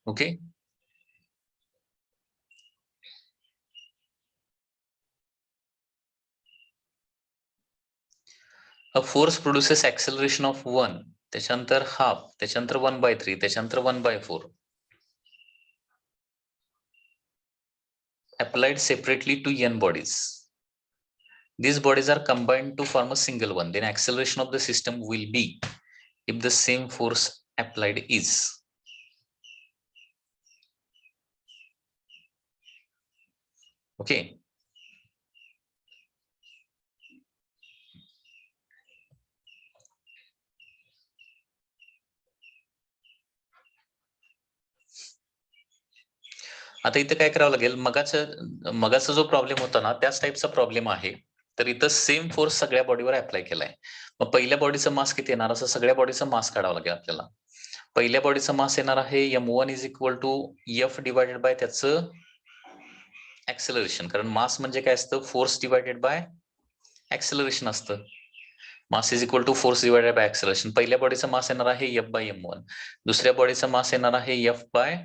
Okay, a force produces acceleration of 1, त्याच्यानंतर हाफ, त्याच्यानंतर 1/3, त्याच्यानंतर 1/4 applied separately to n bodies. These bodies are combined to form a single one. Then acceleration of the system will be if the same force applied is. Okay. आता इथे काय करावं लागेल? मगाचा जो problem होता ना त्याच टाईपचा प्रॉब्लेम आहे. तर इथं सेम फोर्स सगळ्या बॉडीवर अप्लाय केलाय. मग पहिल्या बॉडीचं मास किती येणार? असं सगळ्या बॉडीचं मास काढावं लागेल आपल्याला. पहिल्या बॉडीचं मास येणार आहे m1 is equal to f divided by त्याचं ऍक्सेलरेशन. कारण मास म्हणजे काय असतं? फोर्स डिवायडेड बाय ऍक्सेलरेशन असतं. Mass is equal to force divided by acceleration. पहिल्या बॉडीचा मास येणार आहे एफ बाय m1. दुसऱ्या बॉडीचा मास येणार आहे एफ बाय,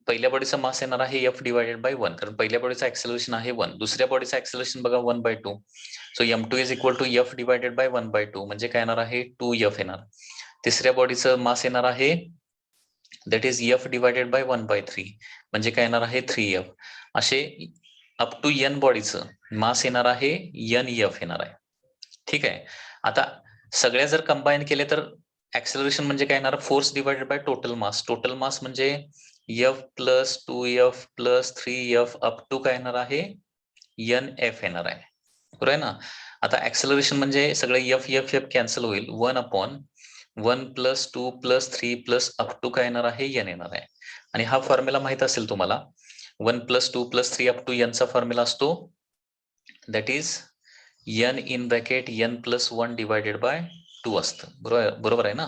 पहिल्या बॉडीचा मास येणार आहे एफ डिवायडेड बाय 1, कारण पहिल्या बॉडीचा ऍक्सेलरेशन आहे 1. दुसऱ्या बॉडीचा ऍक्सेलरेशन बघा 1/2. So m2 is equal to f divided by 1/2 म्हणजे काय येणार आहे? 2f येणार. तिसऱ्या बॉडीचं मास येणार आहे that is F divided bye 1/3 म्हणजे काय येणार आहे? 3f. असे अप टू एन बॉडीचं मास येणार आहे एन एफ येणार आहे. ठीक आहे. आता सगळ्या जर कंबाईन केले तर ऍक्सेलरेशन म्हणजे काय येणार, force divided by total mass. Total mass म्हणजे F plus 2F plus 3F up to काय येणार आहे एन एफ येणार आहे. बरोबर आहे ना. आता ऍक्सेलरेशन म्हणजे सगळे एफ एफ एफ कॅन्सल होईल, 1/1 plus 2 plus 3 plus up to काय येणार आहे एन येणार आहे. आणि हा फॉर्म्युला माहित असेल तुम्हाला, 1 प्लस 2 प्लस 3 अप टू एनचा फॉर्म्युला असतो that is n in bracket n plus 1 divided by 2 असतं. बरोबर आहे ना.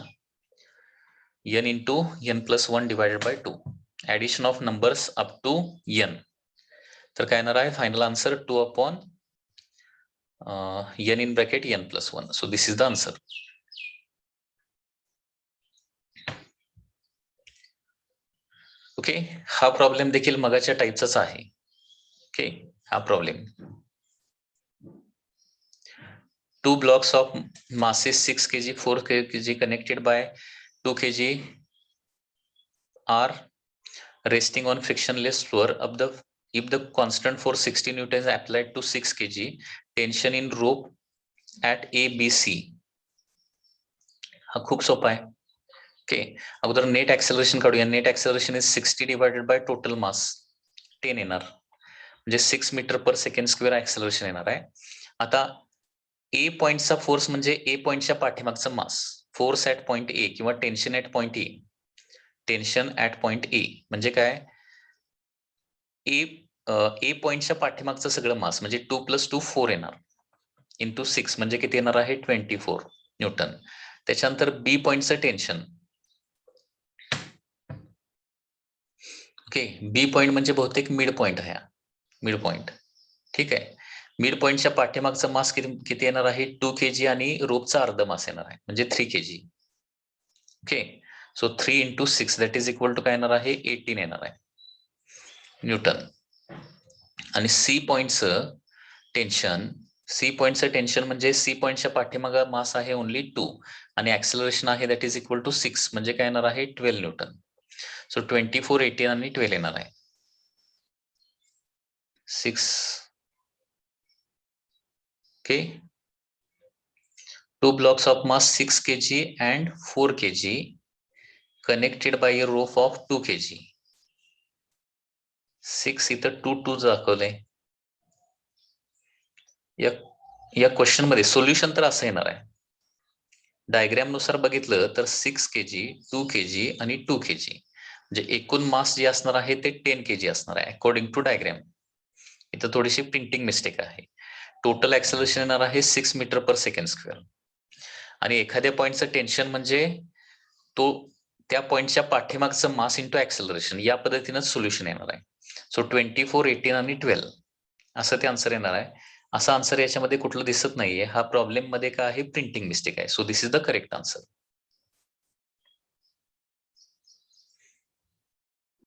N into n plus 1 divided by 2, addition of numbers up to n. तर काय येणार आहे final answer 2/n in bracket n plus 1. So this is the answer. Okay. हा problem देखील मगाच्या टाईपचाच आहे. ओके. हा problem 2 blocks of masses 6 kg 4 kg connected by 2 kg are resting on frictionless floor of the if the constant force 60 newtons applied to 6 kg tension in rope at A B C. हा खूप सोपा आहे. Okay. अगोदर net acceleration काढूया. Net acceleration is 60 divided by total मास 10 येणार, म्हणजे 6 metre per second square acceleration येणार आहे. आता ए पॉइंटचा फोर्स म्हणजे ए पॉइंटच्या पाठीमागचं मास, फोर्स ऍट पॉइंट ए किंवा tension at point A. Tension at point A म्हणजे काय, ए पॉइंटच्या पाठीमागचं सगळं मास म्हणजे 2 + 2 4 येणार इंटू 6 म्हणजे किती येणार आहे 24 न्यूटन. त्याच्यानंतर बी पॉइंटचं टेन्शन. ओके. बी पॉइंट म्हणजे बहुतेक मिड पॉइंट आहे, मिड पॉइंट. ठीक आहे. मिड पॉइंटच्या पाठीमागचा मास किती येणार आहे 2 kg आणि रोपचा अर्ध मास येणार आहे म्हणजे 3 kg. Okay. So 3 into 6 that is equal to काय येणार आहे 18 येणार आहे न्यूटन. आणि सी पॉइंटचं टेन्शन, सी पॉइंटचं टेन्शन म्हणजे सी पॉइंटच्या पाठीमागा मास आहे ओनली 2 आणि ऍक्सेलरेशन आहे दॅट इज इक्वल टू 6 म्हणजे काय येणार आहे 12 न्यूटन. सो 24 18 आणि 12 येणार आहे 6. Okay. 2 blocks of mass 6 kg and 4 kg connected by a rope of 2 kg. 6 इथं 2 2 दाखवलंय. या क्वेश्चन मध्ये सोल्युशन तर असं येणार आहे, डायग्राम नुसार बघितलं तर 6 kg 2 kg आणि 2 kg म्हणजे एकूण मास जे असणार आहे ते 10 kg असणार आहे अकॉर्डिंग टू डायग्राम. इथं थोडीशी प्रिंटिंग मिस्टेक आहे. टोटल ऍक्सेलरेशन येणार आहे 6 मीटर पर सेकंड स्क्वेअर आणि एखाद्या पॉइंटचं टेन्शन म्हणजे तो त्या पॉइंटच्या पाठीमागचं मास इंटू ऍक्सेलरेशन, या पद्धतीनं सोल्युशन येणार आहे. सो 24 18 आणि 12 असं ते आन्सर येणार आहे. असा आन्सर याच्यामध्ये कुठलं दिसत नाहीये. हा प्रॉब्लेम मध्ये काय आहे प्रिंटिंग मिस्टेक आहे. So this is the correct answer.